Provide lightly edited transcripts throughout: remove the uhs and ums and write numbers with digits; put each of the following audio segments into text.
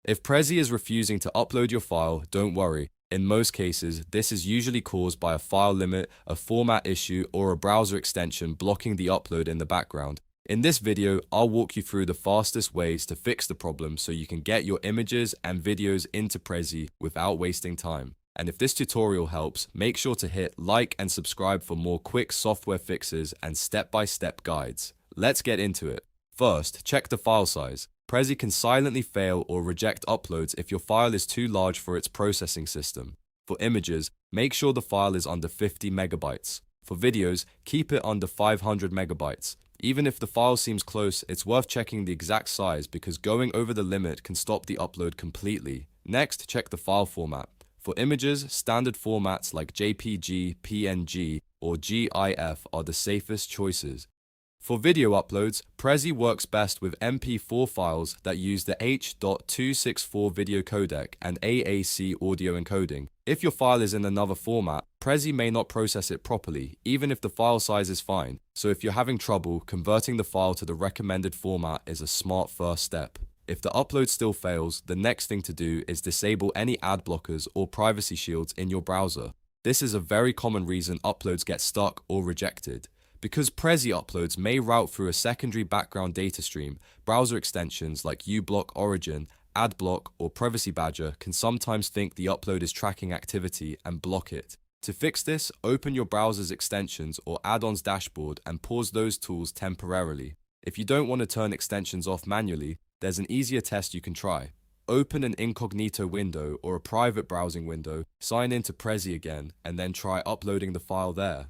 If Prezi is refusing to upload your file, don't worry. In most cases, this is usually caused by a file limit, a format issue, or a browser extension blocking the upload in the background. In this video, I'll walk you through the fastest ways to fix the problem so you can get your images and videos into Prezi without wasting time. And if this tutorial helps, make sure to hit like and subscribe for more quick software fixes and step-by-step guides. Let's get into it. First, check the file size. Prezi can silently fail or reject uploads if your file is too large for its processing system. For images, make sure the file is under 50 megabytes. For videos, keep it under 500 megabytes. Even if the file seems close, it's worth checking the exact size because going over the limit can stop the upload completely. Next, check the file format. For images, standard formats like JPG, PNG, or GIF are the safest choices. For video uploads, Prezi works best with MP4 files that use the H.264 video codec and AAC audio encoding. If your file is in another format, Prezi may not process it properly, even if the file size is fine. So if you're having trouble, converting the file to the recommended format is a smart first step. If the upload still fails, the next thing to do is disable any ad blockers or privacy shields in your browser. This is a very common reason uploads get stuck or rejected. Because Prezi uploads may route through a secondary background data stream, browser extensions like uBlock Origin, AdBlock, or Privacy Badger can sometimes think the upload is tracking activity and block it. To fix this, open your browser's extensions or add-ons dashboard and pause those tools temporarily. If you don't want to turn extensions off manually, there's an easier test you can try. Open an Incognito window or a private browsing window, sign into Prezi again, and then try uploading the file there.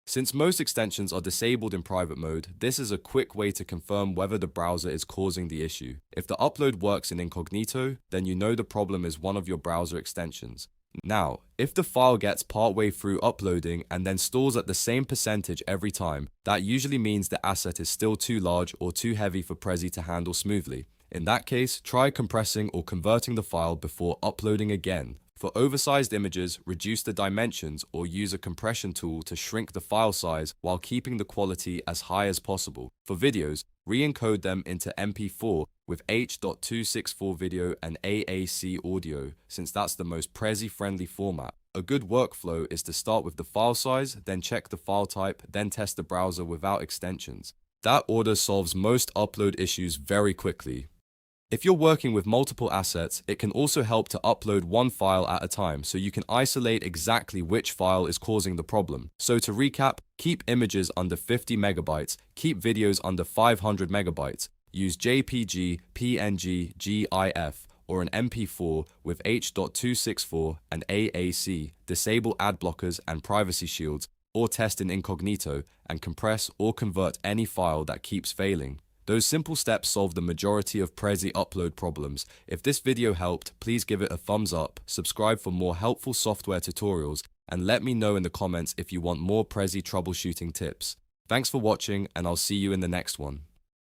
Since most extensions are disabled in private mode, this is a quick way to confirm whether the browser is causing the issue. If the upload works in Incognito, then you know the problem is one of your browser extensions. Now, if the file gets partway through uploading and then stalls at the same percentage every time, that usually means the asset is still too large or too heavy for Prezi to handle smoothly. In that case, try compressing or converting the file before uploading again. For oversized images, reduce the dimensions or use a compression tool to shrink the file size while keeping the quality as high as possible. For videos, re-encode them into MP4 with H.264 video and AAC audio, since that's the most Prezi-friendly format. A good workflow is to start with the file size, then check the file type, then test the browser without extensions. That order solves most upload issues very quickly. If you're working with multiple assets, it can also help to upload one file at a time so you can isolate exactly which file is causing the problem. So to recap, keep images under 50 megabytes, keep videos under 500 megabytes, use JPG, PNG, GIF, or an MP4 with H.264 and AAC, disable ad blockers and privacy shields, or test in Incognito, and compress or convert any file that keeps failing. Those simple steps solve the majority of Prezi upload problems. If this video helped, please give it a thumbs up, subscribe for more helpful software tutorials, and let me know in the comments if you want more Prezi troubleshooting tips. Thanks for watching, and I'll see you in the next one.